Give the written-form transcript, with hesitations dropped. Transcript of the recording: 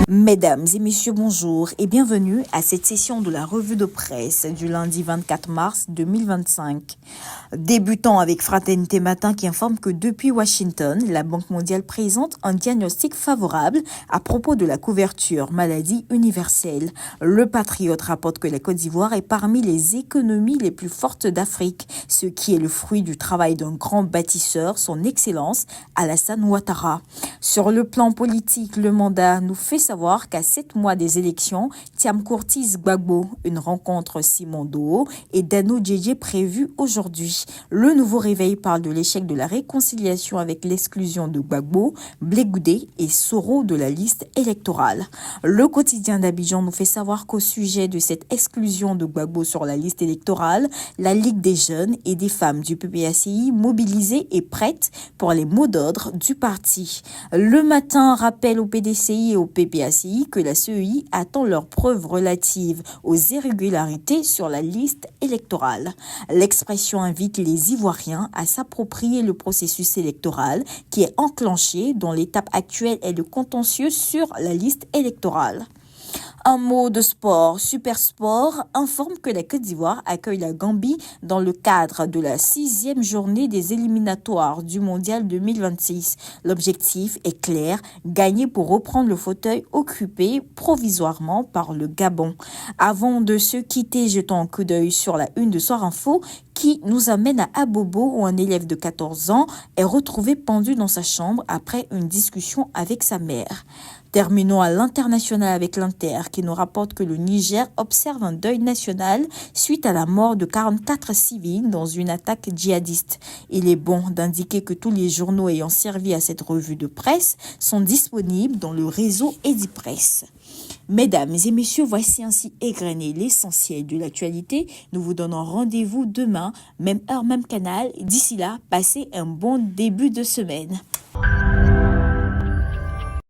Mesdames et messieurs, bonjour et bienvenue à cette session de la revue de presse du lundi 24 mars 2025. Débutons avec Fraternité Matin qui informe que depuis Washington, la Banque mondiale présente un diagnostic favorable à propos de la couverture maladie universelle. Le Patriote rapporte que la Côte d'Ivoire est parmi les économies les plus fortes d'Afrique, ce qui est le fruit du travail d'un grand bâtisseur, son Excellence Alassane Ouattara. Sur le plan politique, le mandat nous fait savoir qu'à 7 mois des élections, Thiam Courtis Gbagbo, une rencontre Simon Doo et Dano Djedje prévue aujourd'hui. Le nouveau réveil parle de l'échec de la réconciliation avec l'exclusion de Gbagbo, Blé Goudé et Soro de la liste électorale. Le quotidien d'Abidjan nous fait savoir qu'au sujet de cette exclusion de Gbagbo sur la liste électorale, la Ligue des jeunes et des femmes du PPACI mobilisée et prête pour les mots d'ordre du parti. Le Matin rappelle au PDCI et au PPACI que la CEI attend leurs preuves relatives aux irrégularités sur la liste électorale. L'Expression invite les Ivoiriens à s'approprier le processus électoral qui est enclenché, dont l'étape actuelle est le contentieux sur la liste électorale. Un mot de sport. Super Sport informe que la Côte d'Ivoire accueille la Gambie dans le cadre de la 6e journée des éliminatoires du Mondial 2026. L'objectif est clair, gagner pour reprendre le fauteuil occupé provisoirement par le Gabon. Avant de se quitter, jetons un coup d'œil sur la une de Soir Info qui nous amène à Abobo où un élève de 14 ans est retrouvé pendu dans sa chambre après une discussion avec sa mère. Terminons à l'international avec l'Inter qui nous rapporte que le Niger observe un deuil national suite à la mort de 44 civils dans une attaque djihadiste. Il est bon d'indiquer que tous les journaux ayant servi à cette revue de presse sont disponibles dans le réseau Edipresse. Mesdames et messieurs, voici ainsi égrené l'essentiel de l'actualité. Nous vous donnons rendez-vous demain, même heure, même canal. D'ici là, passez un bon début de semaine.